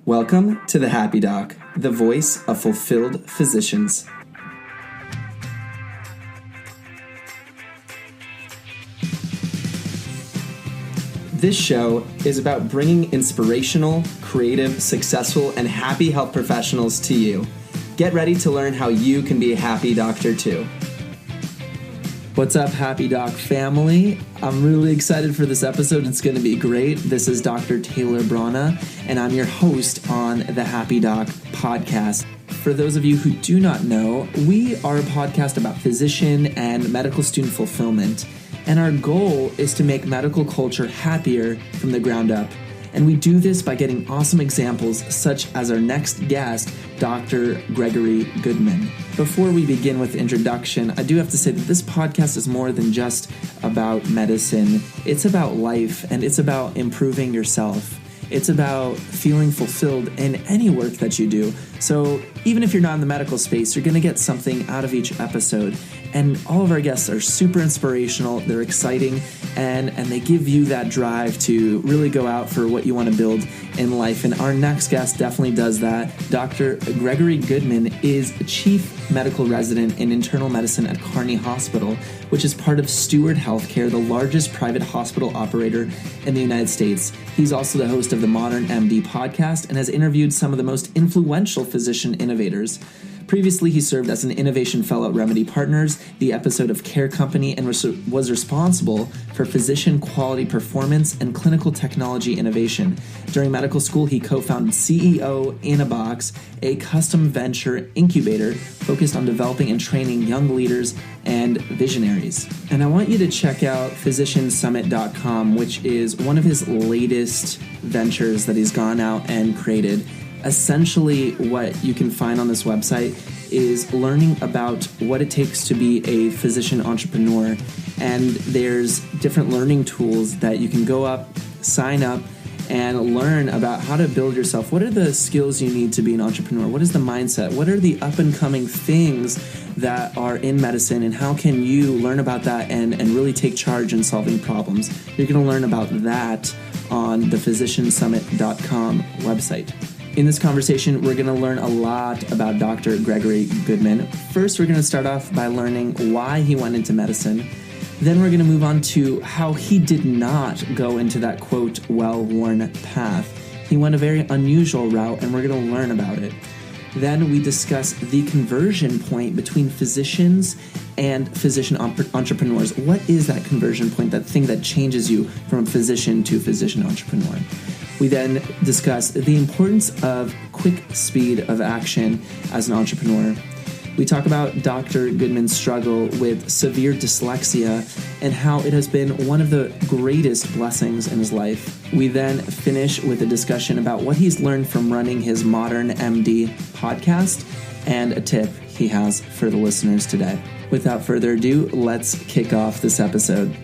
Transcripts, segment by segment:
Welcome to the Happy Doc, the voice of fulfilled physicians. This show is about bringing inspirational, creative, successful, and happy health professionals to you. Get ready to learn how you can be a happy doctor too. What's up, Happy Doc family? I'm really excited for this episode. It's going to be great. This is Dr. Taylor Brana, and I'm your host on the Happy Doc podcast. For those of you who do not know, we are a podcast about physician and medical student fulfillment, and our goal is to make medical culture happier from the ground up. And we do this by getting awesome examples such as our next guest, Dr. Gregory Goodman. Before we begin with the introduction, I do have to say that this podcast is more than just about medicine. It's about life, and it's about improving yourself. It's about feeling fulfilled in any work that you do. So even if you're not in the medical space, you're going to get something out of each episode. And all of our guests are super inspirational, they're exciting, and they give you that drive to really go out for what you want to build in life. And our next guest definitely does that. Dr. Gregory Goodman is Chief Medical Resident in Internal Medicine at Kearney Hospital, which is part of Steward Healthcare, the largest private hospital operator in the United States. He's also the host of the Modern MD podcast and has interviewed some of the most influential physician innovators. Previously, he served as an Innovation Fellow at Remedy Partners, the episode of Care Company, and was responsible for physician quality performance and clinical technology innovation. During medical school, he co-founded CEO in a Box, a custom venture incubator focused on developing and training young leaders and visionaries. And I want you to check out physiciansummit.com, which is one of his latest ventures that he's gone out and created. Essentially, what you can find on this website is learning about what it takes to be a physician entrepreneur. And there's different learning tools that you can go up, sign up, and learn about how to build yourself. What are the skills you need to be an entrepreneur? What is the mindset? What are the up-and-coming things that are in medicine, and how can you learn about that and really take charge in solving problems? You're going to learn about that on the physiciansummit.com website. In this conversation, we're going to learn a lot about Dr. Gregory Goodman. First, we're going to start off by learning why he went into medicine. Then we're going to move on to how he did not go into that, quote, well-worn path. He went a very unusual route, and we're going to learn about it. Then we discuss the conversion point between physicians and physician entrepreneurs. What is that conversion point, that thing that changes you from a physician to physician entrepreneur? We then discuss the importance of quick speed of action as an entrepreneur. We talk about Dr. Goodman's struggle with severe dyslexia and how it has been one of the greatest blessings in his life. We then finish with a discussion about what he's learned from running his Modern MD podcast and a tip he has for the listeners today. Without further ado, let's kick off this episode.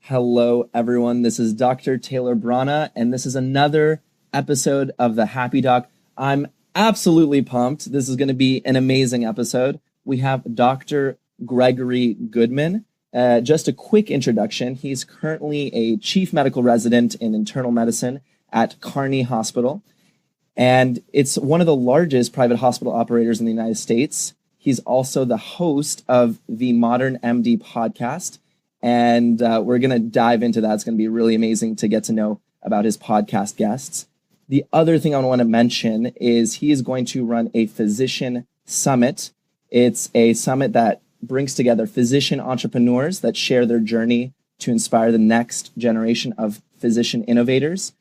Hello, everyone. This is Dr. Taylor Brana, and this is another episode of the Happy Doc. I'm absolutely pumped. This is going to be an amazing episode. We have Dr. Gregory Goodman. Just a quick introduction. He's currently a chief medical resident in internal medicine at Kearney Hospital, and it's one of the largest private hospital operators in the United States. He's also the host of the Modern MD podcast. And we're going to dive into that. It's going to be really amazing to get to know about his podcast guests. The other thing I want to mention is he is going to run a physician summit. It's a summit that brings together physician entrepreneurs that share their journey to inspire the next generation of physician innovators.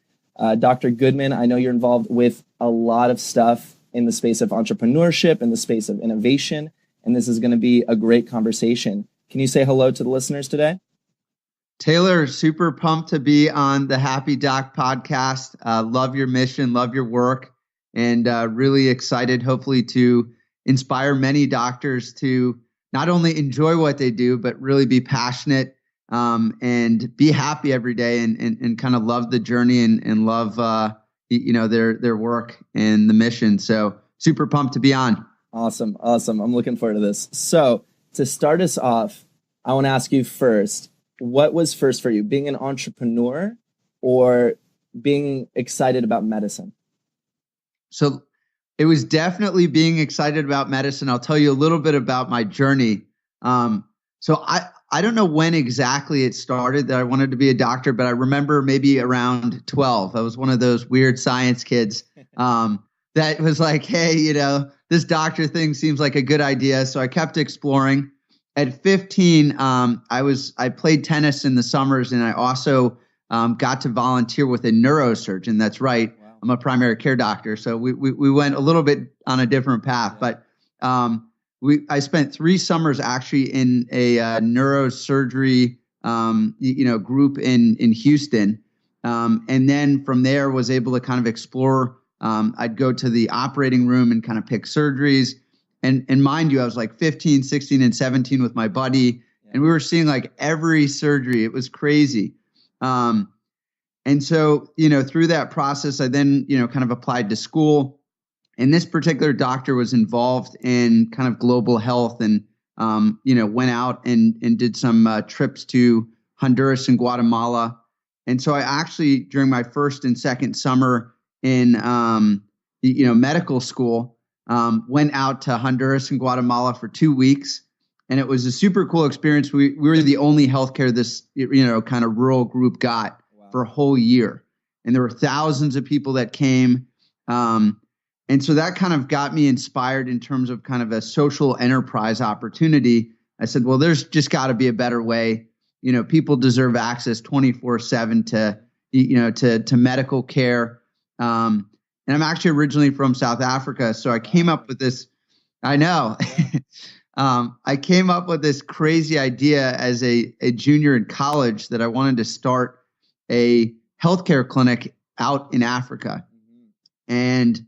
Dr. Goodman, I know you're involved with a lot of stuff in the space of entrepreneurship, in the space of innovation, and this is going to be a great conversation. Can you say hello to the listeners today? Taylor, super pumped to be on the Happy Doc podcast. Love your mission, love your work, and really excited, hopefully, to inspire many doctors to not only enjoy what they do, but really be passionate and be happy every day and kind of love the journey and love their work and the mission. So super pumped to be on. Awesome. I'm looking forward to this. So to start us off, I want to ask you first, what was first for you, being an entrepreneur or being excited about medicine? So it was definitely being excited about medicine. I'll tell you a little bit about my journey. So I don't know when exactly it started that I wanted to be a doctor, but I remember maybe around 12. I was one of those weird science kids that was like, hey, this doctor thing seems like a good idea. So I kept exploring. At 15, I played tennis in the summers, and I also got to volunteer with a neurosurgeon. That's right. Wow. I'm a primary care doctor. So we went a little bit on a different path, but I spent 3 summers actually in a neurosurgery group in Houston. And then from there was able to kind of explore. I'd go to the operating room and kind of pick surgeries. And mind you, I was like 15, 16, and 17 with my buddy, and we were seeing like every surgery. It was crazy. And so, through that process, I then, kind of applied to school. And this particular doctor was involved in kind of global health and, went out and did some trips to Honduras and Guatemala. And so I actually, during my first and second summer in, medical school, went out to Honduras and Guatemala for 2 weeks. And it was a super cool experience. We were the only healthcare this, kind of rural group got for a whole year. And there were thousands of people that came. And so that kind of got me inspired in terms of kind of a social enterprise opportunity. I said, well, there's just got to be a better way. People deserve access 24/7 to medical care. And I'm actually originally from South Africa. So I came up with this. I know. I came up with this crazy idea as a junior in college that I wanted to start a healthcare clinic out in Africa. And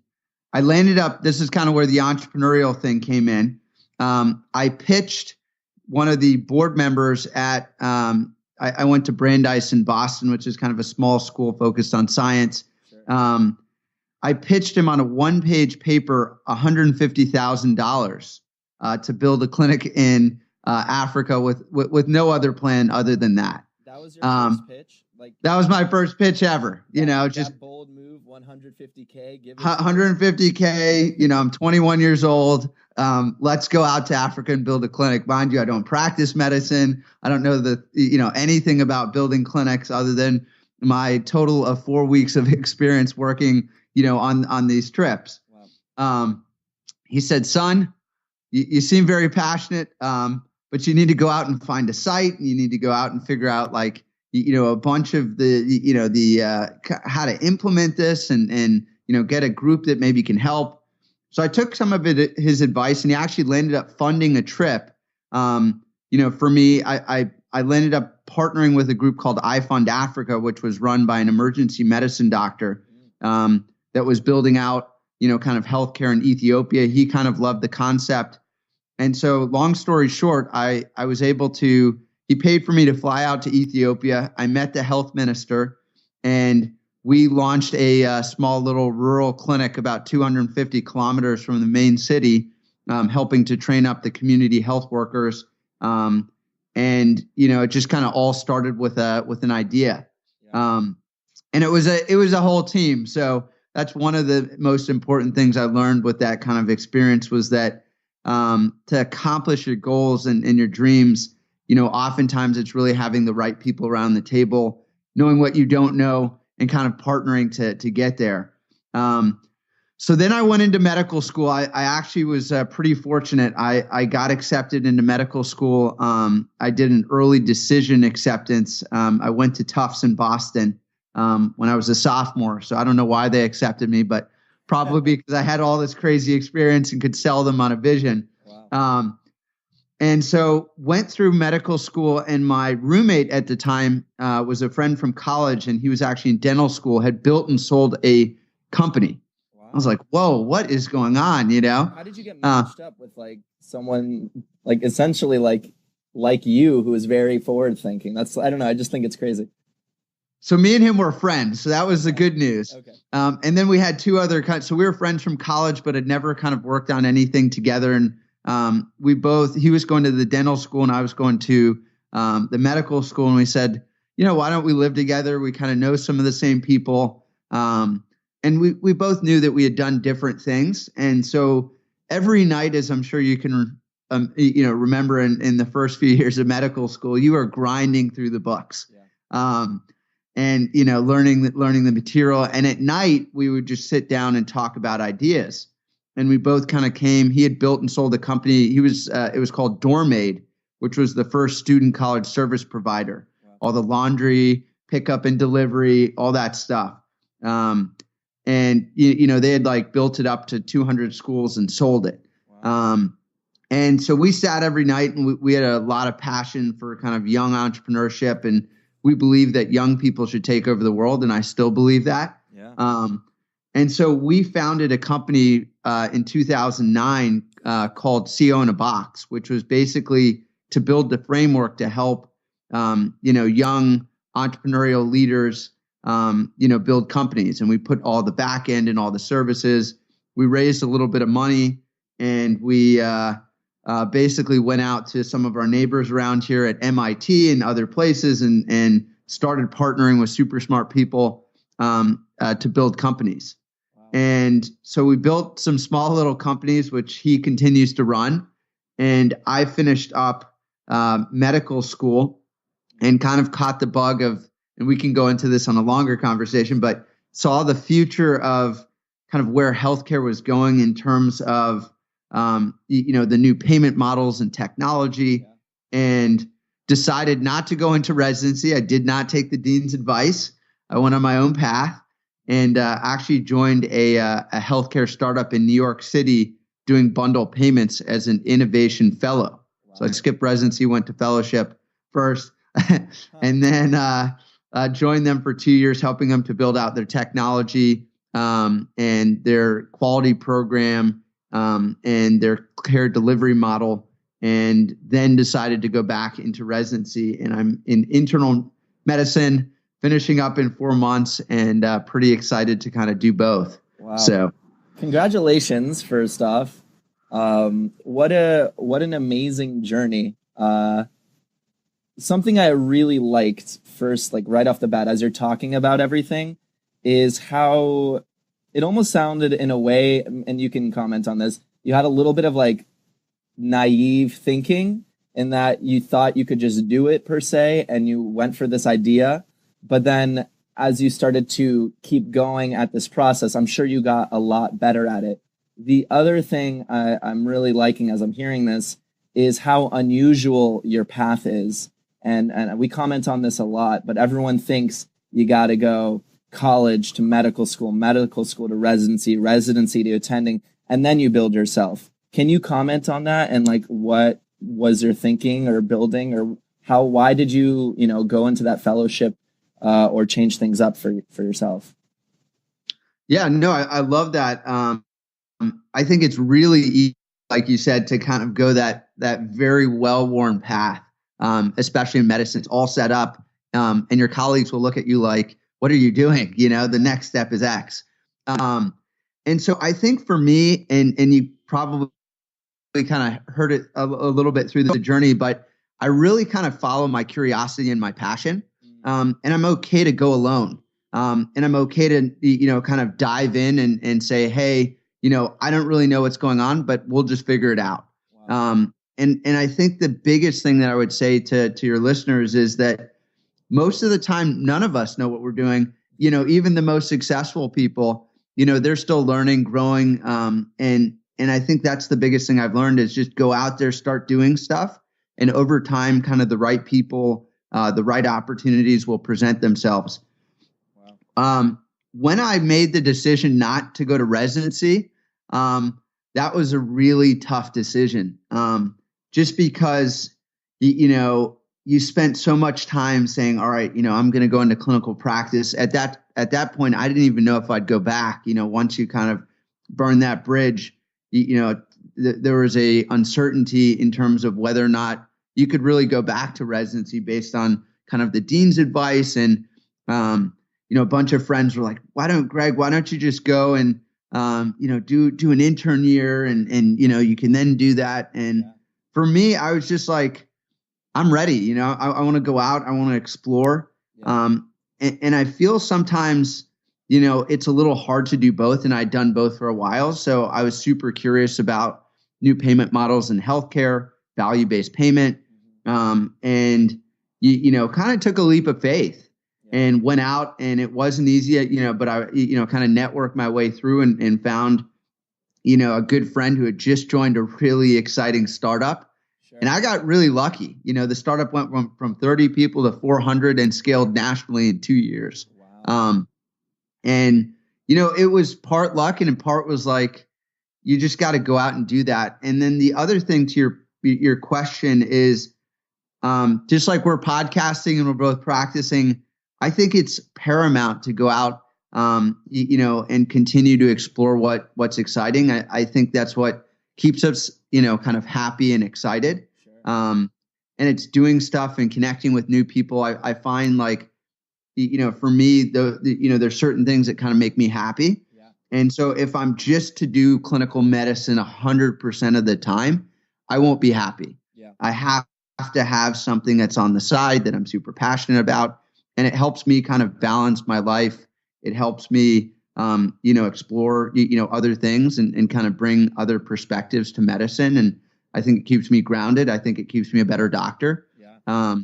I landed up, this is kind of where the entrepreneurial thing came in. I pitched one of the board members at, I went to Brandeis in Boston, which is kind of a small school focused on science. Sure. I pitched him on a 1-page paper, $150,000 to build a clinic in Africa with no other plan other than that. That was your first pitch? That was my first pitch ever. That bold move, $150K. 150K. I'm 21 years old. Let's go out to Africa and build a clinic. Mind you, I don't practice medicine. I don't know anything about building clinics other than my total of 4 weeks of experience working, on these trips. Wow. He said, son, you seem very passionate, but you need to go out and find a site. And you need to go out and figure out a bunch of the how to implement this and get a group that maybe can help. So I took some of his advice, and he actually landed up funding a trip. For me, I landed up partnering with a group called I Fund Africa, which was run by an emergency medicine doctor that was building out, kind of healthcare in Ethiopia. He kind of loved the concept. And so long story short, I was able to, he paid for me to fly out to Ethiopia. I met the health minister, and we launched a small little rural clinic about 250 kilometers from the main city, helping to train up the community health workers. And it just kind of all started with an idea. Yeah. And it was a whole team. So that's one of the most important things I learned with that kind of experience was that to accomplish your goals and your dreams, oftentimes it's really having the right people around the table, knowing what you don't know, and kind of partnering to get there. So then I went into medical school. I actually was pretty fortunate. I got accepted into medical school. I did an early decision acceptance. I went to Tufts in Boston when I was a sophomore. So I don't know why they accepted me, but probably because I had all this crazy experience and could sell them on a vision. Wow. And so went through medical school, and my roommate at the time was a friend from college, and he was actually in dental school, had built and sold a company. Wow. I was like, whoa, what is going on? How did you get matched up with someone essentially like you, who is very forward thinking? I don't know. I just think it's crazy. So me and him were friends. So that was the good news. Okay. And then we had 2 other so we were friends from college, but had never kind of worked on anything together. And he was going to the dental school and I was going to the medical school. And we said, why don't we live together? We kind of know some of the same people. And we both knew that we had done different things. And so every night, as I'm sure you can, remember in the first few years of medical school, you are grinding through the books, and, learning the material. And at night, we would just sit down and talk about ideas. And we both kind of he had built and sold a company. It was called Dormaid, which was the first student college service provider. Wow. All the laundry, pickup and delivery, all that stuff. And they had built it up to 200 schools and sold it. Wow. And so we sat every night, and we had a lot of passion for kind of young entrepreneurship, and we believe that young people should take over the world, and I still believe that. Yeah. And so we founded a company in 2009 called CO in a Box, which was basically to build the framework to help young entrepreneurial leaders build companies. And we put all the back end and all the services. We raised a little bit of money, and we basically went out to some of our neighbors around here at MIT and other places and started partnering with super smart people to build companies. Wow. And so we built some small little companies, which he continues to run. And I finished up medical school and kind of caught the bug of, and we can go into this on a longer conversation, but saw the future of kind of where healthcare was going in terms of the new payment models and technology, and decided not to go into residency. I did not take the dean's advice. I went on my own path and actually joined a healthcare startup in New York City doing bundle payments as an innovation fellow. Wow. So I skipped residency, went to fellowship first, and then joined them for 2 years, helping them to build out their technology and their quality program and their care delivery model, and then decided to go back into residency. And I'm in internal medicine, finishing up in 4 months, and pretty excited to kind of do both. Wow. So congratulations, first off. What an amazing journey. Something I really liked first, right off the bat, as you're talking about everything, is how it almost sounded in a way, and you can comment on this, you had a little bit of naive thinking in that you thought you could just do it per se, and you went for this idea. But then as you started to keep going at this process, I'm sure you got a lot better at it. The other thing I'm really liking as I'm hearing this is how unusual your path is. And we comment on this a lot, but everyone thinks you got to go college to medical school to residency to attending, and then you build yourself. Can you comment on that? And what was your thinking or building, or why did you, go into that fellowship or change things up for yourself? Yeah, no, I love that. I think it's really easy, like you said, to kind of go that very well-worn path, especially in medicine. It's all set up, and your colleagues will look at you like, what are you doing? The next step is X. And so I think for me, and you probably kind of heard it a little bit through the journey, but I really kind of follow my curiosity and my passion. And I'm okay to go alone. And I'm okay to, kind of dive in and say, hey, I don't really know what's going on, but we'll just figure it out. Wow. And I think the biggest thing that I would say to your listeners is that most of the time, none of us know what we're doing. Even the most successful people, they're still learning, growing. And I think that's the biggest thing I've learned is just go out there, start doing stuff. And over time, kind of the right people, the right opportunities will present themselves. Wow. When I made the decision not to go to residency, that was a really tough decision. Just because, you spent so much time saying, all right, I'm going to go into clinical practice. At that point, I didn't even know if I'd go back. Once you kind of burn that bridge, there was a uncertainty in terms of whether or not you could really go back to residency based on kind of the dean's advice. And, a bunch of friends were like, why don't you just go and, do an intern year and you can then do that. And for me, I was just like, I'm ready. I want to go out. I want to explore. Yeah. And I feel sometimes, it's a little hard to do both. And I'd done both for a while. So I was super curious about new payment models in healthcare, value-based payment. And, kind of took a leap of faith and went out, and it wasn't easy, but I, kind of networked my way through and found, a good friend who had just joined a really exciting startup. Sure. And I got really lucky. The startup went from 30 people to 400 and scaled nationally in 2 years. Wow. And, it was part luck and in part was like, you just got to go out and do that. And then the other thing to your question is, just like we're podcasting and we're both practicing, I think it's paramount to go out, and continue to explore what's exciting. I think that's what keeps us, kind of happy and excited. Sure. And it's doing stuff and connecting with new people. I find like, for me, there's certain things that kind of make me happy. Yeah. And so if I'm just to do clinical medicine 100% of the time, I won't be happy. Yeah. I have to have something that's on the side that I'm super passionate about. And it helps me kind of balance my life. It helps me, explore, other things and kind of bring other perspectives to medicine. And I think it keeps me grounded. I think it keeps me a better doctor. Yeah.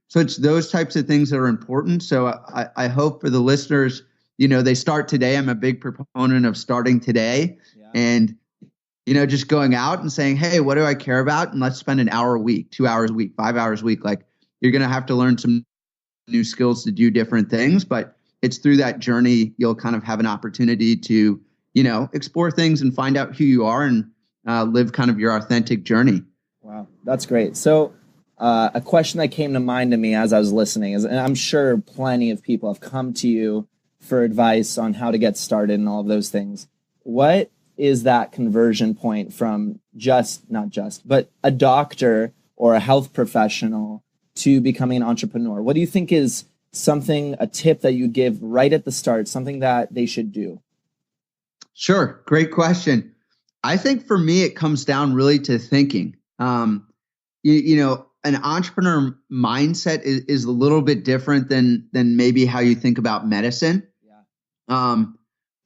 So it's those types of things that are important. So I hope for the listeners, they start today. I'm a big proponent of starting today. Yeah. And, just going out and saying, hey, what do I care about? And let's spend an hour a week, 2 hours a week, 5 hours a week. Like, you're going to have to learn some new skills to do different things, but it's through that journey, you'll kind of have an opportunity to, explore things and find out who you are and live kind of your authentic journey. Wow. That's great. So a question that came to mind to me as I was listening is, and I'm sure plenty of people have come to you for advice on how to get started and all of those things. What is that conversion point from but a doctor or a health professional to becoming an entrepreneur? What do you think is a tip that you give right at the start, something that they should do? Sure. Great question. I think for me, it comes down really to thinking. An entrepreneur mindset is a little bit different than maybe how you think about medicine. Yeah.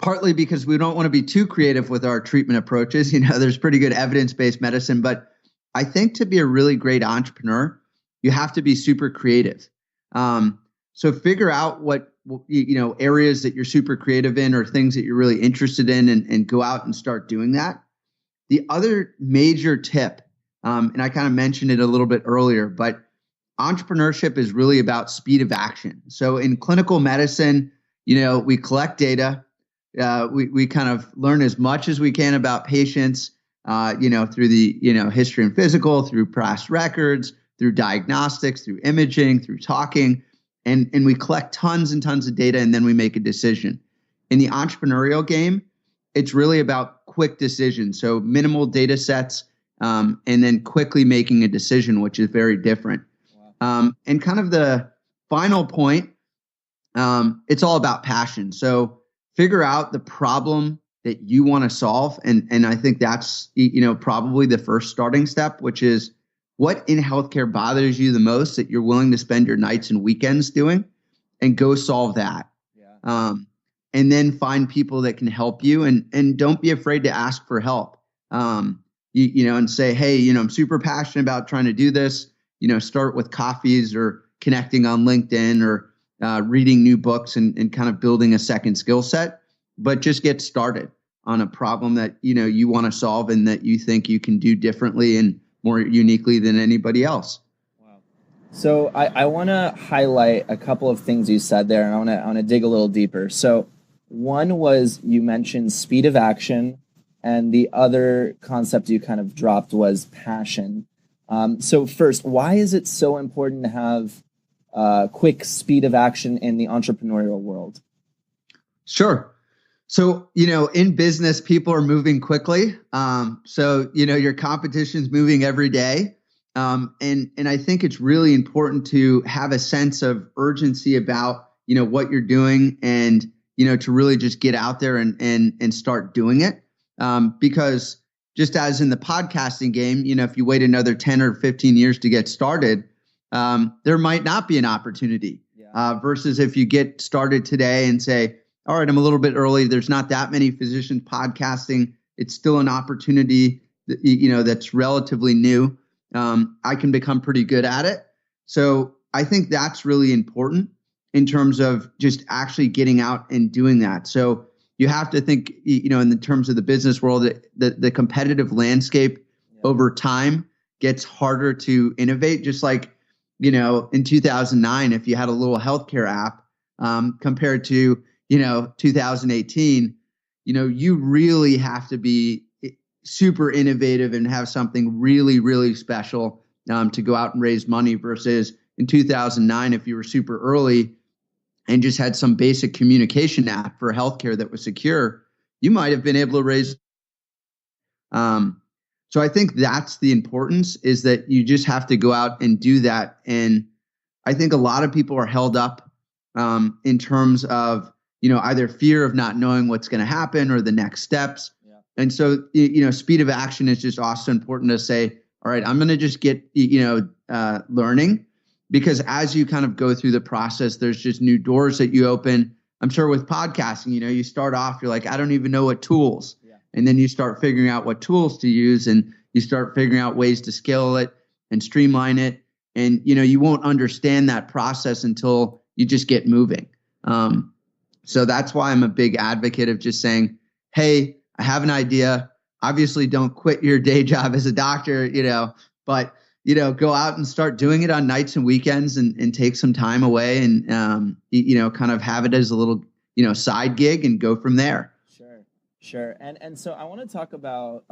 Partly because we don't want to be too creative with our treatment approaches. There's pretty good evidence-based medicine, but I think to be a really great entrepreneur, you have to be super creative. So figure out what, areas that you're super creative in or things that you're really interested in and go out and start doing that. The other major tip, and I kind of mentioned it a little bit earlier, but entrepreneurship is really about speed of action. So in clinical medicine, we collect data. We kind of learn as much as we can about patients, through the, history and physical, through past records, through diagnostics, through imaging, through talking, and we collect tons and tons of data, and then we make a decision. In the entrepreneurial game, it's really about quick decisions. So minimal data sets, and then quickly making a decision, which is very different. Wow. And kind of the final point, it's all about passion. So figure out the problem that you want to solve. And I think that's, probably the first starting step, which is what in healthcare bothers you the most that you're willing to spend your nights and weekends doing, and go solve that. Yeah. And then find people that can help you, and don't be afraid to ask for help. And say, hey, I'm super passionate about trying to do this, start with coffees or connecting on LinkedIn or reading new books and kind of building a second skill set, but just get started on a problem that, you want to solve and that you think you can do differently and more uniquely than anybody else. Wow. So I want to highlight a couple of things you said there, and I want to dig a little deeper. So one was you mentioned speed of action, and the other concept you kind of dropped was passion. So first, why is it so important to have quick speed of action in the entrepreneurial world? Sure. So, in business, people are moving quickly. So, your competition's moving every day. And I think it's really important to have a sense of urgency about, what you're doing and, to really just get out there and start doing it. Because just as in the podcasting game, if you wait another 10 or 15 years to get started, there might not be an opportunity. Yeah. versus if you get started today and say, all right, I'm a little bit early. There's not that many physicians podcasting. It's still an opportunity that's relatively new. I can become pretty good at it. So I think that's really important in terms of just actually getting out and doing that. So you have to think, in the terms of the business world, that the competitive landscape over time gets harder to innovate. Just like, in 2009, if you had a little healthcare app compared to, 2018, you really have to be super innovative and have something really, really special to go out and raise money versus in 2009, if you were super early and just had some basic communication app for healthcare that was secure, you might have been able to raise. So I think that's the importance, is that you just have to go out and do that. And I think a lot of people are held up in terms of, either fear of not knowing what's going to happen or the next steps. Yeah. And so, speed of action is just also important to say, all right, I'm going to just get, learning, because as you kind of go through the process, there's just new doors that you open. I'm sure with podcasting, you start off, you're like, I don't even know what tools. Yeah. And then you start figuring out what tools to use, and you start figuring out ways to scale it and streamline it. And, you won't understand that process until you just get moving. So that's why I'm a big advocate of just saying, hey, I have an idea. Obviously, don't quit your day job as a doctor, but, go out and start doing it on nights and weekends and take some time away and, kind of have it as a little, side gig and go from there. Sure. And so I want to talk about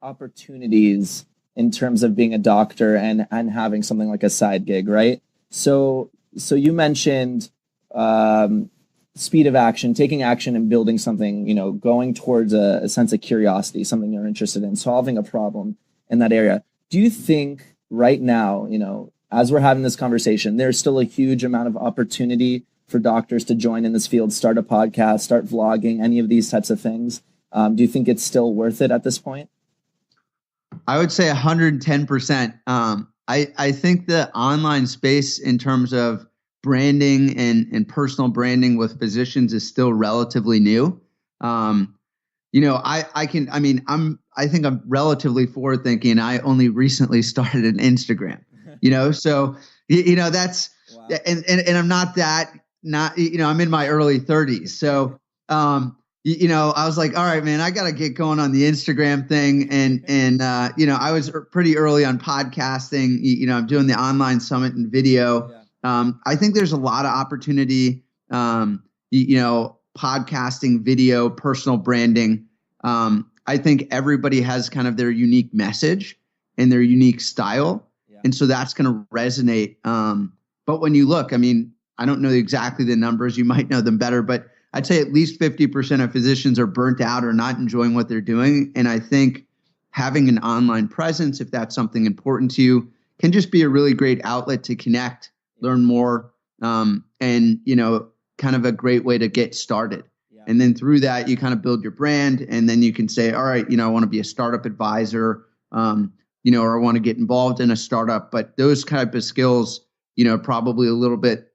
opportunities in terms of being a doctor and having something like a side gig, right? So you mentioned speed of action, taking action and building something, going towards a sense of curiosity, something you're interested in, solving a problem in that area. Do you think right now, as we're having this conversation, there's still a huge amount of opportunity for doctors to join in this field, start a podcast, start vlogging, any of these types of things? Do you think it's still worth it at this point? I would say 110%. I think the online space in terms of branding and personal branding with physicians is still relatively new. I think I'm relatively forward thinking. I only recently started an Instagram, so, that's, wow. and I'm not that, I'm in my early 30s. So, I was like, all right, man, I got to get going on the Instagram thing. And I was pretty early on podcasting, I'm doing the online summit and video. Yeah. I think there's a lot of opportunity, podcasting, video, personal branding. I think everybody has kind of their unique message and their unique style. Yeah. And so that's going to resonate. But when you look, I don't know exactly the numbers. You might know them better, but I'd say at least 50% of physicians are burnt out or not enjoying what they're doing. And I think having an online presence, if that's something important to you, can just be a really great outlet to connect, learn more, and, kind of a great way to get started. Yeah. And then through that, you kind of build your brand, and then you can say, all right, I want to be a startup advisor, or I want to get involved in a startup. But those type of skills, probably a little bit,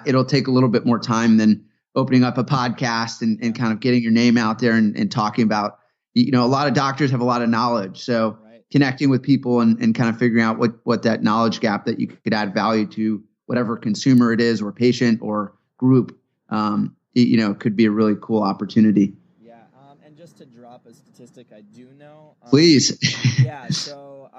it'll take a little bit more time than opening up a podcast and kind of getting your name out there and talking about, a lot of doctors have a lot of knowledge. So right. Connecting with people and kind of figuring out what that knowledge gap that you could add value to whatever consumer it is or patient or group, could be a really cool opportunity. Yeah. And just to drop a statistic I do know. Please. Yeah. So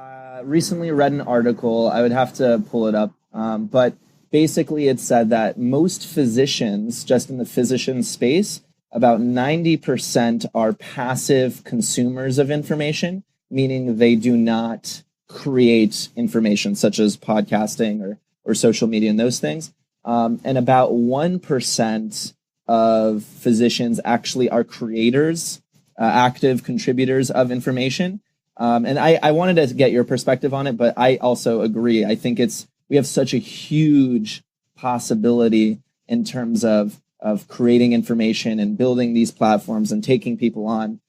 recently read an article. I would have to pull it up. But basically it said that most physicians, just in the physician space, about 90% are passive consumers of information, meaning they do not create information such as podcasting or social media and those things. And about 1% of physicians actually are creators, active contributors of information. And I wanted to get your perspective on it, but I also agree. I think we have such a huge possibility in terms of creating information and building these platforms and taking people on.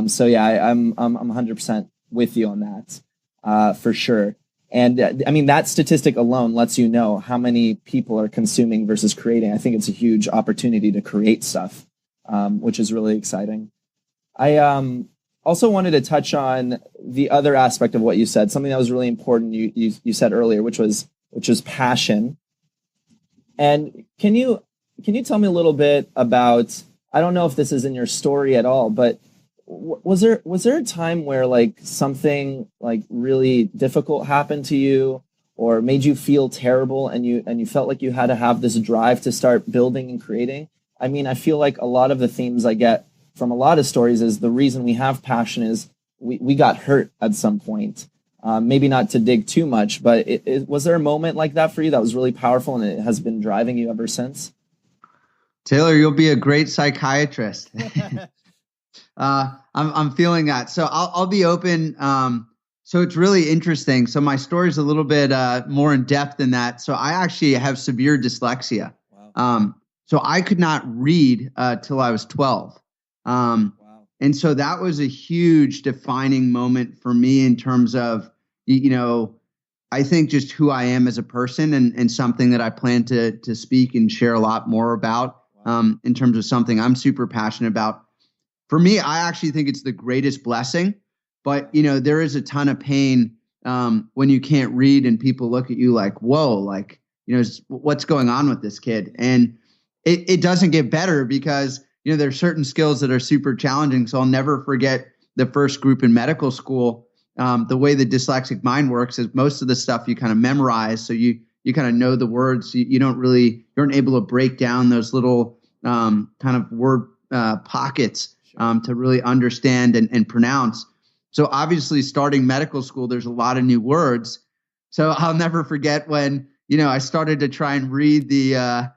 So yeah, I'm 100% with you on that, for sure. And I mean, that statistic alone lets you know how many people are consuming versus creating. I think it's a huge opportunity to create stuff, which is really exciting. I also wanted to touch on the other aspect of what you said, something that was really important you said earlier, which was passion. And can you tell me a little bit about, I don't know if this is in your story at all, but was there a time where like something like really difficult happened to you or made you feel terrible and you felt like you had to have this drive to start building and creating? I mean, I feel like a lot of the themes I get from a lot of stories is the reason we have passion is we got hurt at some point. Maybe not to dig too much, but was there a moment like that for you that was really powerful and it has been driving you ever since? Taylor, you'll be a great psychiatrist. I'm feeling that. So I'll be open. So it's really interesting. So my story is a little bit more in depth than that. So I actually have severe dyslexia. Wow. So I could not read till I was 12. Wow. And so that was a huge defining moment for me in terms of, I think just who I am as a person and something that I plan to speak and share a lot more about in terms of something I'm super passionate about. For me, I actually think it's the greatest blessing, but there is a ton of pain when you can't read and people look at you like, whoa, like, what's going on with this kid? And it doesn't get better because, there's certain skills that are super challenging. So I'll never forget the first group in medical school. The way the dyslexic mind works is most of the stuff you kind of memorize. So you kind of know the words. You aren't able to break down those little kind of word pockets to really understand and pronounce. So obviously starting medical school, there's a lot of new words. So I'll never forget when, I started to try and read the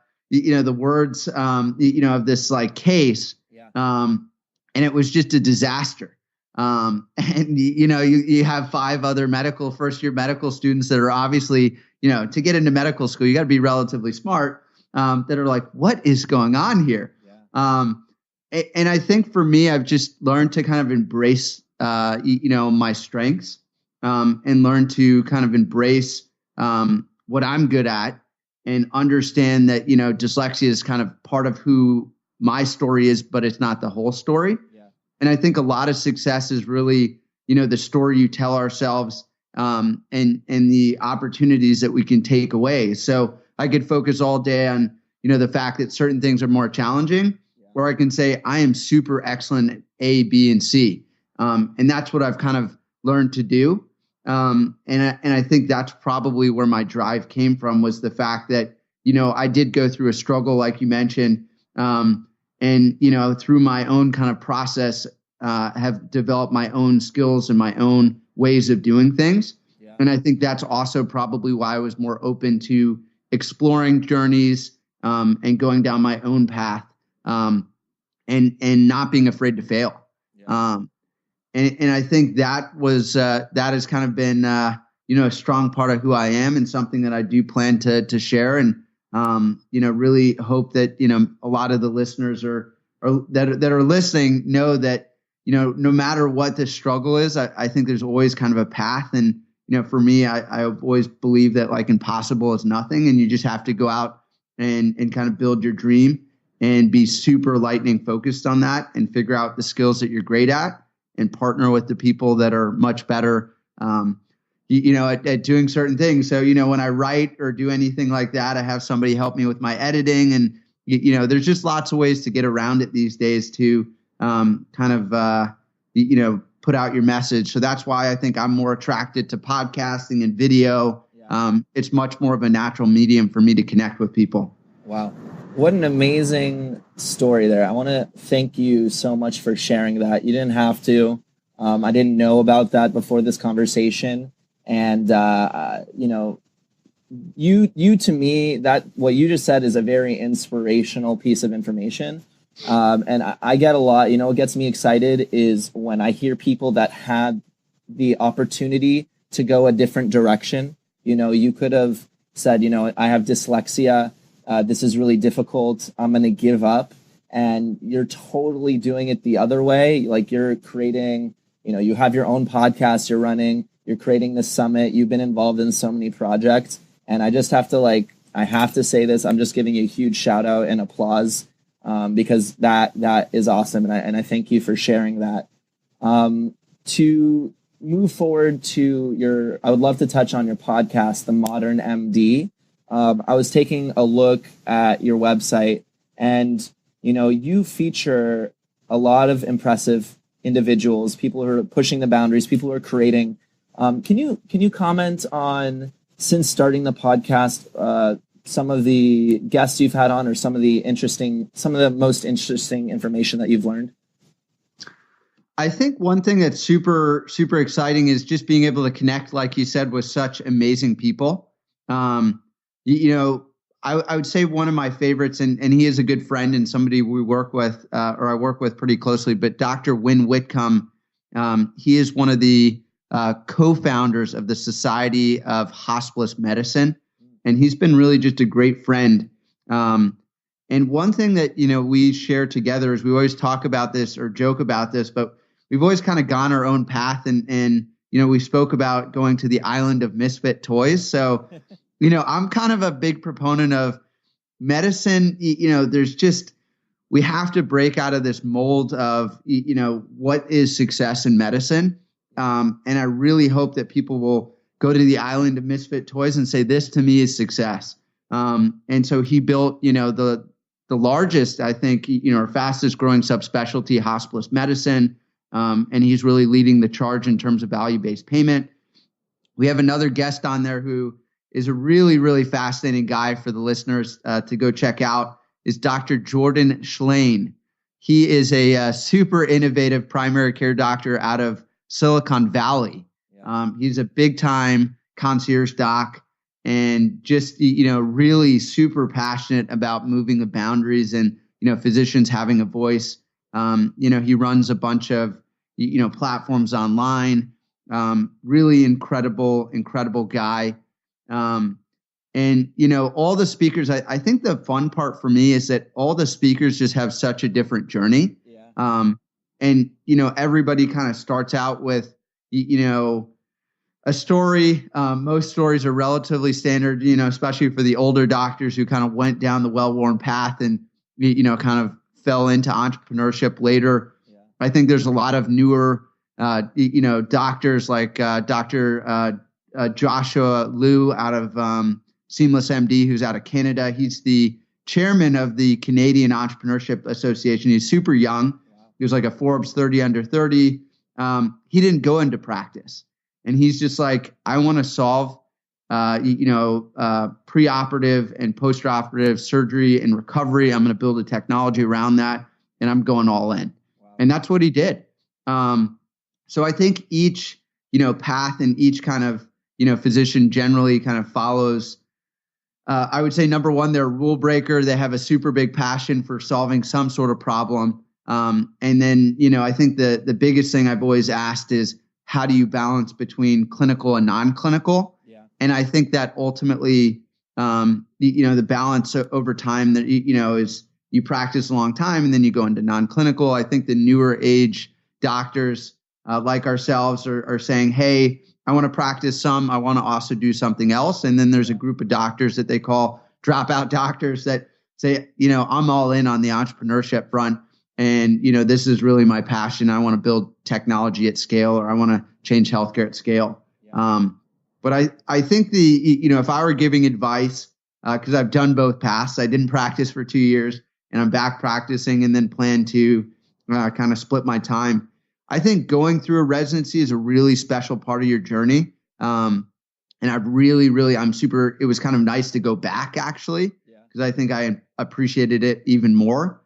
words, of this like case. Yeah. And it was just a disaster. And you have 5 other first year medical students that are obviously, to get into medical school, you got to be relatively smart, that are like, what is going on here? Yeah. And I think for me, I've just learned to kind of embrace, my strengths, and learn to kind of embrace, what I'm good at and understand that, dyslexia is kind of part of who my story is, but it's not the whole story. Yeah. And I think a lot of success is really, the story you tell ourselves, and the opportunities that we can take away. So I could focus all day on, the fact that certain things are more challenging, or I can say I am super excellent at A, B, and C. And that's what I've kind of learned to do. And I think that's probably where my drive came from, was the fact that, I did go through a struggle, like you mentioned, and, through my own kind of process, have developed my own skills and my own ways of doing things. Yeah. And I think that's also probably why I was more open to exploring journeys, and going down my own path, and not being afraid to fail. Yeah. And I think that has kind of been, a strong part of who I am and something that I do plan to share. And, really hope that, a lot of the listeners that are listening know that, no matter what the struggle is, I think there's always kind of a path. And, for me, I always believe that like impossible is nothing, and you just have to go out and kind of build your dream and be super lightning focused on that and figure out the skills that you're great at and partner with the people that are much better, at doing certain things. So, when I write or do anything like that, I have somebody help me with my editing, and, there's just lots of ways to get around it these days to put out your message. So that's why I think I'm more attracted to podcasting and video. Yeah. It's much more of a natural medium for me to connect with people. Wow. What an amazing story there. I want to thank you so much for sharing that. You didn't have to. I didn't know about that before this conversation. And, you to me, that what you just said is a very inspirational piece of information. And I get a lot, what gets me excited is when I hear people that had the opportunity to go a different direction. You could have said, I have dyslexia. This is really difficult. I'm going to give up. And you're totally doing it the other way. Like you're creating, you have your own podcast you're running. You're creating this summit. You've been involved in so many projects. And I just have to I have to say this. I'm just giving you a huge shout out and applause because that is awesome. And I thank you for sharing that. To move forward to I would love to touch on your podcast, The Modern MD. I was taking a look at your website, and you feature a lot of impressive individuals, people who are pushing the boundaries, people who are creating. Can you comment on, since starting the podcast, some of the guests you've had on, or some of the most interesting information that you've learned? I think one thing that's super, super exciting is just being able to connect, like you said, with such amazing people. I would say one of my favorites, and he is a good friend and somebody we work with, or I work with pretty closely, but Dr. Wynn Whitcomb, he is one of the co-founders of the Society of Hospice Medicine, and he's been really just a great friend. And one thing that, we share together is we always talk about this or joke about this, but we've always kind of gone our own path, and we spoke about going to the island of misfit toys. So, I'm kind of a big proponent of medicine. We have to break out of this mold of, what is success in medicine. And I really hope that people will go to the island of misfit toys and say, this to me is success. And so he built, the largest, I think, or fastest growing subspecialty hospice medicine. And he's really leading the charge in terms of value-based payment. We have another guest on there who is a really, really fascinating guy for the listeners to go check out, is Dr. Jordan Schlein. He is a super innovative primary care doctor out of Silicon Valley. Yeah. He's a big-time concierge doc and just, really super passionate about moving the boundaries and, physicians having a voice. He runs a bunch of, platforms online, really incredible guy. And, all the speakers, I think the fun part for me is that all the speakers just have such a different journey. Yeah. And, everybody kind of starts out with, a story. Most stories are relatively standard, especially for the older doctors who kind of went down the well-worn path and, kind of fell into entrepreneurship later. Yeah. I think there's a lot of newer, doctors like Dr. Joshua Liu out of Seamless MD, who's out of Canada. He's the chairman of the Canadian Entrepreneurship Association. He's super young. Wow. He was like a Forbes 30 under 30. He didn't go into practice. And he's just like, I want to solve, preoperative and postoperative surgery and recovery. I'm going to build a technology around that, and I'm going all in. Wow. And that's what he did. So I think each, path and each kind of, physician generally kind of follows. I would say, number one, they're a rule breaker. They have a super big passion for solving some sort of problem. And then, I think the biggest thing I've always asked is, how do you balance between clinical and non-clinical? Yeah. And I think that ultimately, the balance over time that, is you practice a long time and then you go into non-clinical. I think the newer age doctors like ourselves are saying, hey, I want to practice some. I want to also do something else. And then there's a group of doctors that they call dropout doctors that say, I'm all in on the entrepreneurship front. And, this is really my passion. I want to build technology at scale, or I want to change healthcare at scale. Yeah. But I think if I were giving advice, because I've done both paths, I didn't practice for 2 years and I'm back practicing and then plan to kind of split my time. I think going through a residency is a really special part of your journey. And it was kind of nice to go back actually, because I think I appreciated it even more.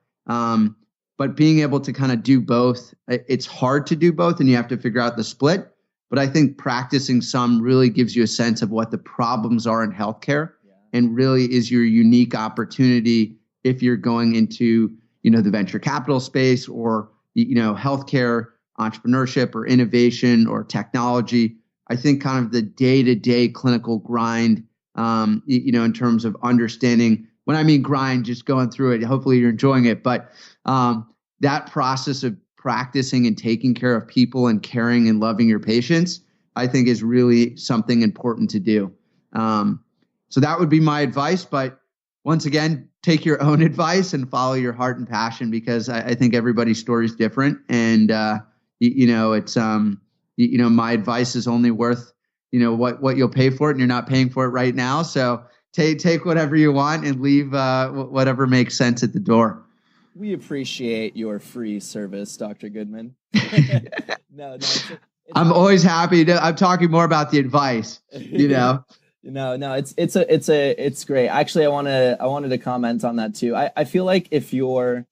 But being able to kind of do both, it's hard to do both and you have to figure out the split. But I think practicing some really gives you a sense of what the problems are in healthcare, and really is your unique opportunity if you're going into, the venture capital space or, healthcare, entrepreneurship or innovation or technology. I think kind of the day-to-day clinical grind, in terms of understanding. When I mean grind, just going through it, hopefully you're enjoying it. But that process of practicing and taking care of people and caring and loving your patients, I think is really something important to do. So that would be my advice. But once again, take your own advice and follow your heart and passion, because I think everybody's story is different. And, it's, my advice is only worth, what you'll pay for it, and you're not paying for it right now. So take whatever you want and leave whatever makes sense at the door. We appreciate your free service, Dr. Goodman. No, I'm always happy I'm talking more about the advice, No, it's great. Actually, I wanted to comment on that too. I feel like if you're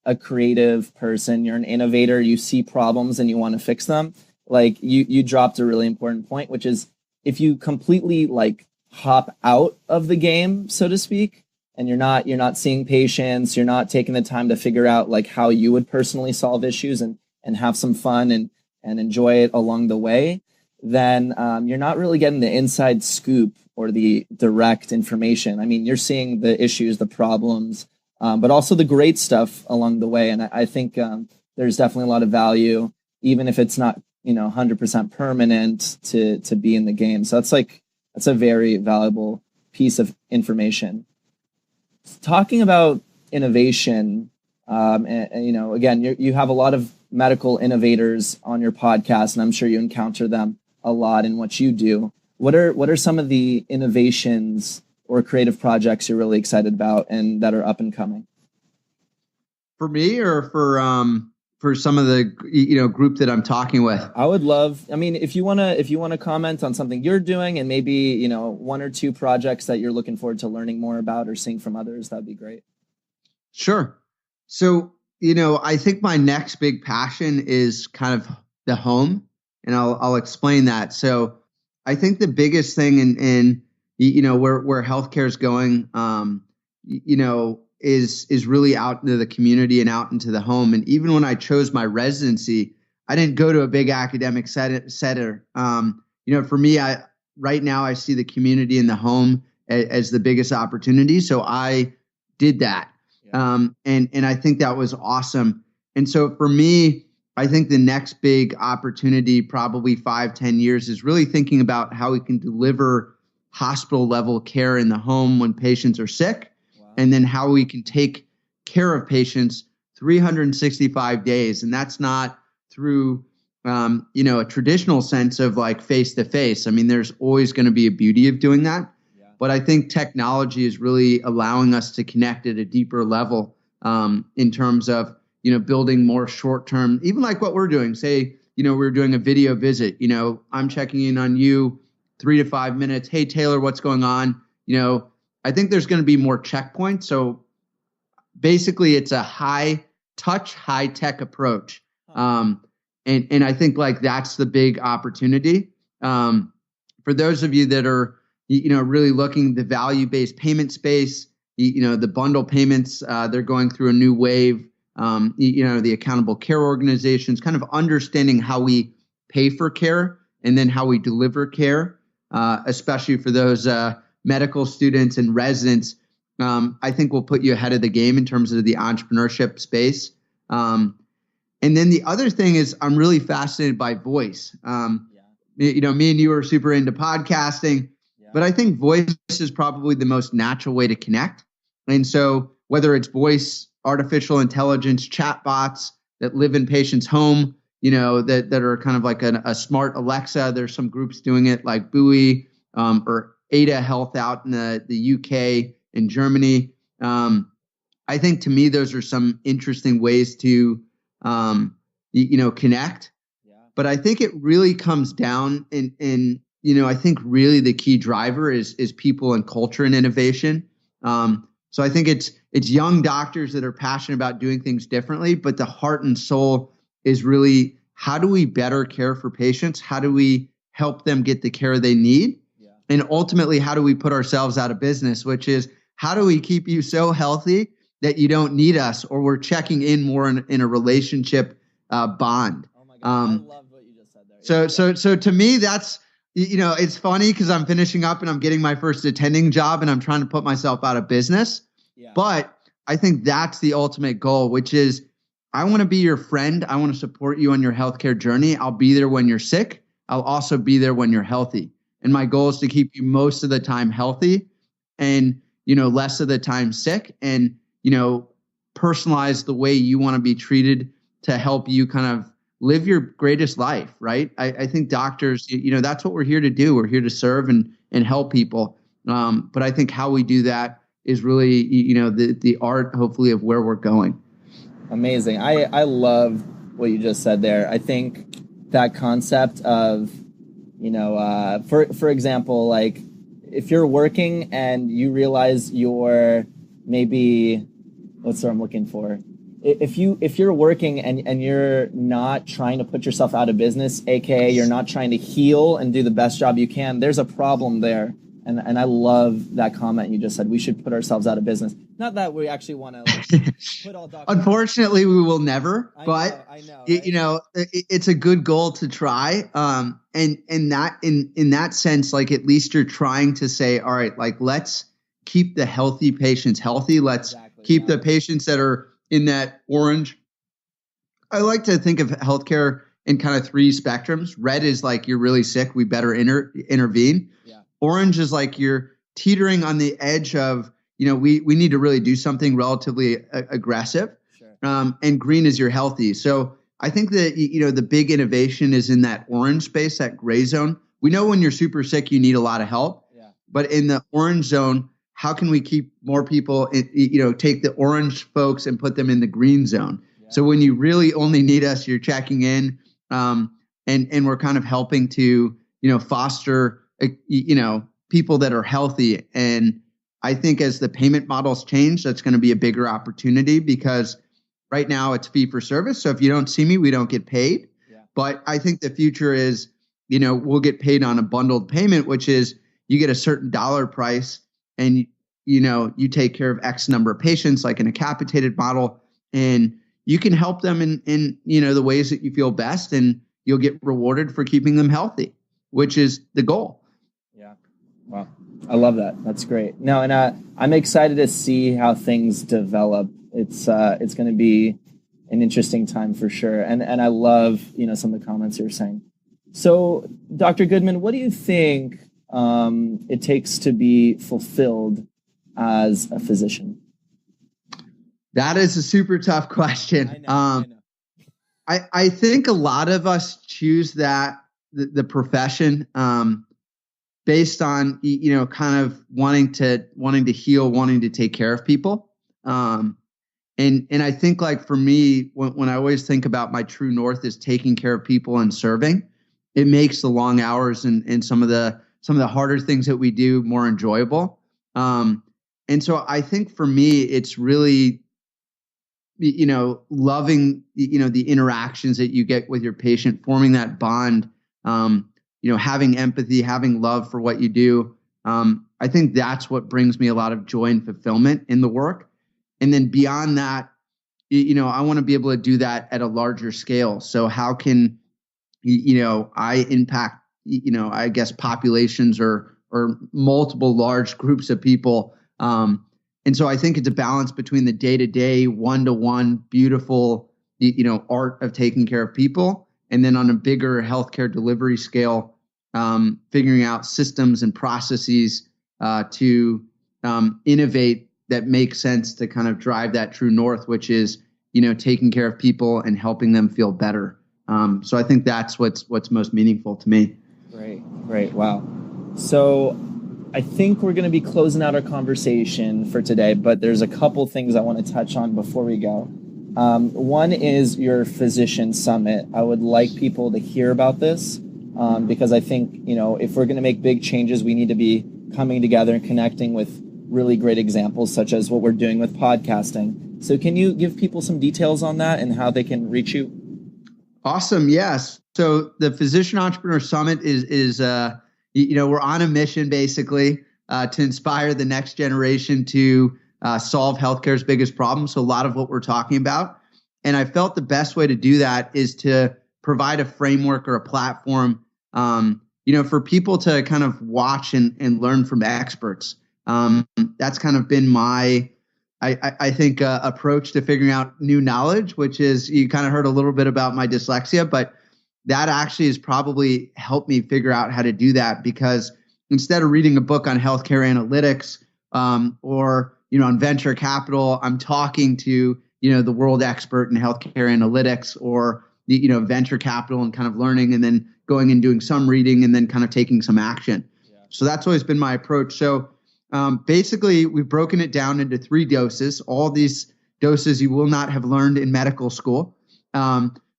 a creative person, you're an innovator, you see problems and you want to fix them. Like you dropped a really important point, which is if you completely like hop out of the game, so to speak, and you're not seeing patients, you're not taking the time to figure out like how you would personally solve issues and have some fun and enjoy it along the way, then you're not really getting the inside scoop or the direct information. I mean, you're seeing the issues, the problems, but also the great stuff along the way. And I think there's definitely a lot of value, even if it's not 100% permanent, to be in the game. So that's a very valuable piece of information. Talking about innovation, again, you have a lot of medical innovators on your podcast, and I'm sure you encounter them a lot in what you do. What are some of the innovations or creative projects you're really excited about and that are up and coming? For me, or for some of the group that I'm talking with? I would love, if you want to comment on something you're doing and maybe, one or two projects that you're looking forward to learning more about or seeing from others, that'd be great. Sure. So, I think my next big passion is kind of the home, and I'll explain that. So I think the biggest thing in where healthcare is going, is really out into the community and out into the home. And even when I chose my residency, I didn't go to a big academic center. For me, right now I see the community and the home as the biggest opportunity. So I did that. Yeah. And I think that was awesome. And so for me, I think the next big opportunity, probably 5-10 years, is really thinking about how we can deliver hospital level care in the home when patients are sick. And then how we can take care of patients 365 days. And that's not through, a traditional sense of like face-to-face. I mean, there's always going to be a beauty of doing that. Yeah. But I think technology is really allowing us to connect at a deeper level in terms of, building more short-term, even like what we're doing. Say, we're doing a video visit. I'm checking in on you 3 to 5 minutes. Hey, Taylor, what's going on? I think there's going to be more checkpoints. So basically it's a high touch, high tech approach. And I think like that's the big opportunity. For those of you that are, really looking the value-based payment space, the bundle payments, they're going through a new wave. The accountable care organizations, kind of understanding how we pay for care and then how we deliver care, especially for those, medical students and residents, I think will put you ahead of the game in terms of the entrepreneurship space. And then the other thing is I'm really fascinated by voice. Me and you are super into podcasting, but I think voice is probably the most natural way to connect. And so whether it's voice, artificial intelligence, chatbots that live in patients' home, that are kind of like a smart Alexa. There's some groups doing it like Buoy or Ada Health out in the UK and Germany. I think to me, those are some interesting ways to, connect. Yeah. But I think it really comes down in I think really the key driver is people and culture and innovation. So I think it's young doctors that are passionate about doing things differently, but the heart and soul is really how do we better care for patients? How do we help them get the care they need? And ultimately, how do we put ourselves out of business, which is how do we keep you so healthy that you don't need us or we're checking in more in a relationship bond. Oh my God, I love what you just said there. So to me, that's, it's funny because I'm finishing up and I'm getting my first attending job and I'm trying to put myself out of business. Yeah. But I think that's the ultimate goal, which is I want to be your friend. I want to support you on your healthcare journey. I'll be there when you're sick. I'll also be there when you're healthy. And my goal is to keep you most of the time healthy and, less of the time sick, and, personalize the way you want to be treated to help you kind of live your greatest life, right? I think doctors, that's what we're here to do. We're here to serve and help people. But I think how we do that is really, the art, hopefully, of where we're going. Amazing. I love what you just said there. I think that concept of, for example, like if you're working and you realize you're maybe, what's what I'm looking for? If you're working and you're not trying to put yourself out of business, aka you're not trying to heal and do the best job you can, there's a problem there. And I love that comment you just said. We should put ourselves out of business. Not that we actually want to put all doctors. Unfortunately, we will never. I know, right? It's a good goal to try. And that in that sense, like at least you're trying to say, all right, like let's keep the healthy patients healthy. Let's keep the patients that are in that orange. I like to think of healthcare in kind of three spectrums. Red is like you're really sick, we better intervene. Yeah. Orange is like you're teetering on the edge of, we need to really do something relatively aggressive. Sure. And green is you're healthy. So I think that, the big innovation is in that orange space, that gray zone. We know when you're super sick, you need a lot of help. Yeah. But in the orange zone, how can we keep more people, take the orange folks and put them in the green zone? Yeah. So when you really only need us, you're checking in, and we're kind of helping to, foster, people that are healthy. And I think as the payment models change, that's going to be a bigger opportunity, because right now it's fee for service. So if you don't see me, we don't get paid. Yeah. But I think the future is, we'll get paid on a bundled payment, which is you get a certain dollar price and, you take care of X number of patients, like in a capitated model, and you can help them in the ways that you feel best, and you'll get rewarded for keeping them healthy, which is the goal. Yeah. Wow. I love that. That's great. No, and I'm excited to see how things develop. It's going to be an interesting time for sure. And I love, some of the comments you're saying. So, Dr. Goodman, what do you think it takes to be fulfilled as a physician? That is a super tough question. I know. I think a lot of us choose the profession based on kind of wanting to heal, wanting to take care of people. And I think, like, for me, when I always think about my true north is taking care of people and serving, it makes the long hours and some of the harder things that we do more enjoyable. And so I think for me, it's really, loving, the interactions that you get with your patient, forming that bond, having empathy, having love for what you do. I think that's what brings me a lot of joy and fulfillment in the work. And then beyond that, I want to be able to do that at a larger scale. So how can, I impact, I guess populations or multiple large groups of people. And so I think it's a balance between the day-to-day, one-to-one, beautiful, art of taking care of people. And then on a bigger healthcare delivery scale, figuring out systems and processes to innovate that make sense to kind of drive that true north, which is, taking care of people and helping them feel better. So I think that's what's most meaningful to me. Great. Wow. So I think we're going to be closing out our conversation for today, but there's a couple things I want to touch on before we go. One is your physician summit. I would like people to hear about this because I think, if we're going to make big changes, we need to be coming together and connecting with really great examples, such as what we're doing with podcasting. So can you give people some details on that and how they can reach you? Awesome. Yes. So the Physician Entrepreneur Summit is we're on a mission basically to inspire the next generation to solve healthcare's biggest problems. So a lot of what we're talking about. And I felt the best way to do that is to provide a framework or a platform, for people to kind of watch and learn from experts. That's kind of been my, I think, approach to figuring out new knowledge, which is, you kind of heard a little bit about my dyslexia, but that actually has probably helped me figure out how to do that, because instead of reading a book on healthcare analytics or on venture capital, I'm talking to the world expert in healthcare analytics or venture capital, and kind of learning, and then going and doing some reading, and then kind of taking some action. Yeah. So that's always been my approach. So basically, we've broken it down into 3 doses. All these doses you will not have learned in medical school.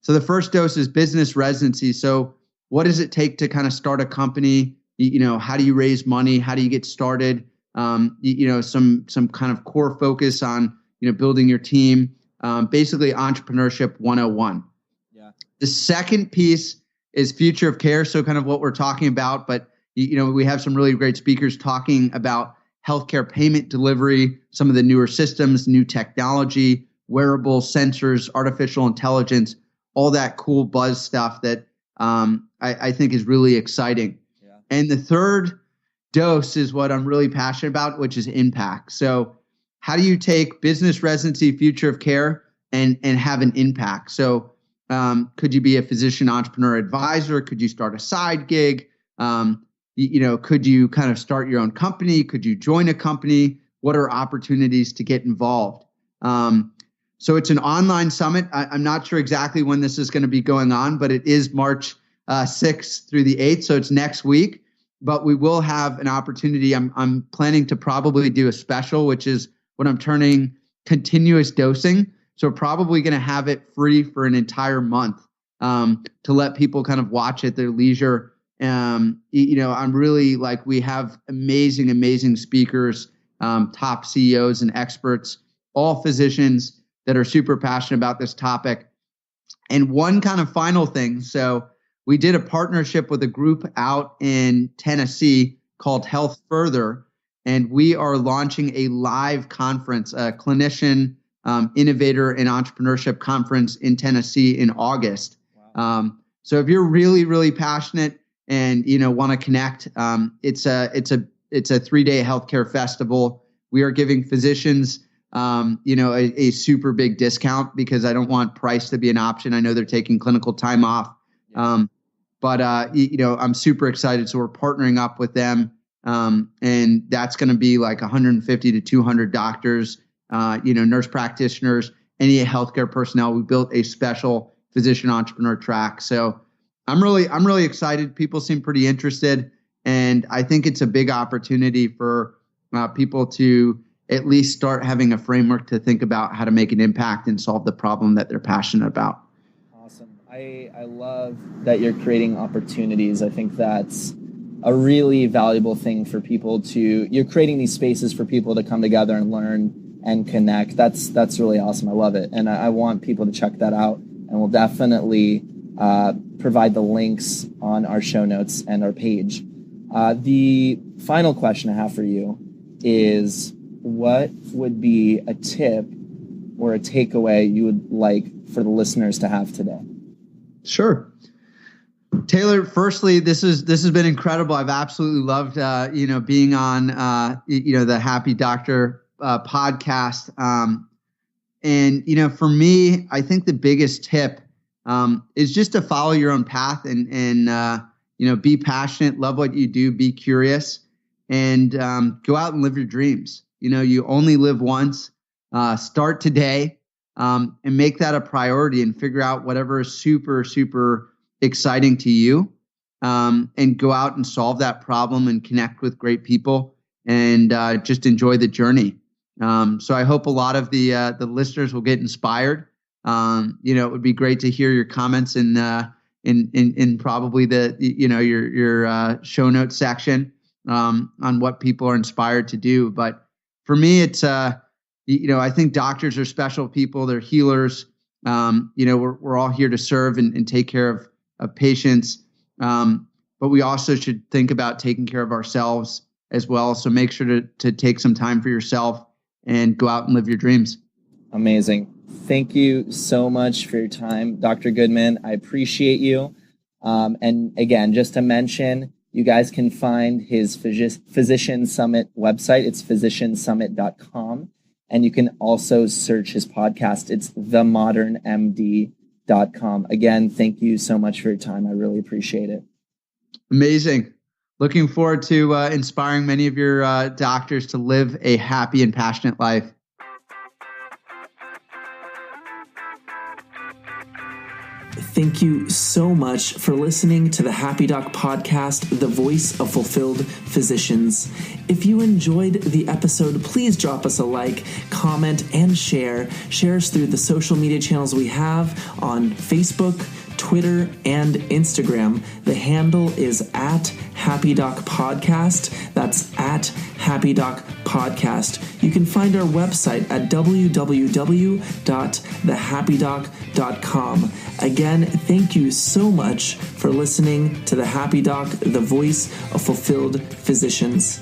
So the first dose is business residency. So what does it take to kind of start a company? How do you raise money? How do you get started? Some kind of core focus on building your team. Basically, entrepreneurship 101. Yeah. The second piece is future of care. So kind of what we're talking about, but we have some really great speakers talking about healthcare payment delivery, some of the newer systems, new technology, wearable sensors, artificial intelligence, all that cool buzz stuff that I think is really exciting. Yeah. And the third dose is what I'm really passionate about, which is impact. So how do you take business residency, future of care, and have an impact? So could you be a physician entrepreneur advisor? Could you start a side gig? Could you kind of start your own company? Could you join a company? What are opportunities to get involved? So it's an online summit. I'm not sure exactly when this is going to be going on, but it is March 6th through the 8th. So it's next week, but we will have an opportunity. I'm planning to probably do a special, which is what I'm terming continuous dosing. So we're probably going to have it free for an entire month to let people kind of watch at their leisure. I'm really we have amazing speakers, top CEOs and experts, all physicians that are super passionate about this topic. And one kind of final thing. So we did a partnership with a group out in Tennessee called Health Further, and we are launching a live conference, a clinician innovator and entrepreneurship conference in Tennessee in August. Wow. So if you're really, really passionate and want to connect, it's a 3-day healthcare festival. We are giving physicians a super big discount, because I don't want price to be an option. I know they're taking clinical time off. But I'm super excited. So we're partnering up with them. And that's going to be like 150 to 200 doctors, nurse practitioners, any healthcare personnel. We built a special physician entrepreneur track. So I'm really excited. People seem pretty interested. And I think it's a big opportunity for people to at least start having a framework to think about how to make an impact and solve the problem that they're passionate about. Awesome. I love that you're creating opportunities. I think that's a really valuable thing for people you're creating these spaces for people to come together and learn and connect. That's really awesome. I love it. And I want people to check that out. And we'll definitely provide the links on our show notes and our page. The final question I have for you is, what would be a tip or a takeaway you would like for the listeners to have today? Sure. Taylor, firstly, this has been incredible. I've absolutely loved, being on, the Happy Doctor podcast. And, for me, I think the biggest tip is just to follow your own path and be passionate, love what you do, be curious, and go out and live your dreams. You only live once. Start today and make that a priority, and figure out whatever is super, super exciting to you, and go out and solve that problem and connect with great people, and just enjoy the journey. So I hope a lot of the listeners will get inspired. It would be great to hear your comments in probably your show notes section on what people are inspired to do. But for me, it's I think doctors are special people. They're healers. We're all here to serve and take care of patients. But we also should think about taking care of ourselves as well. So make sure to take some time for yourself and go out and live your dreams. Amazing. Thank you so much for your time, Dr. Goodman. I appreciate you. And again, just to mention, you guys can find his Physician Summit website. It's physiciansummit.com. And you can also search his podcast. It's themodernnmd.com. happydoc.com. Again, thank you so much for your time. I really appreciate it. Amazing. Looking forward to inspiring many of your doctors to live a happy and passionate life. Thank you so much for listening to the Happy Doc Podcast, the voice of fulfilled physicians. If you enjoyed the episode, please drop us a like, comment, and share. Share us through the social media channels we have on Facebook, Twitter, and Instagram. The handle is at Happy Doc Podcast. That's at Happy Doc Podcast. You can find our website at www.thehappydoc.com. Again, thank you so much for listening to the Happy Doc, the voice of fulfilled physicians.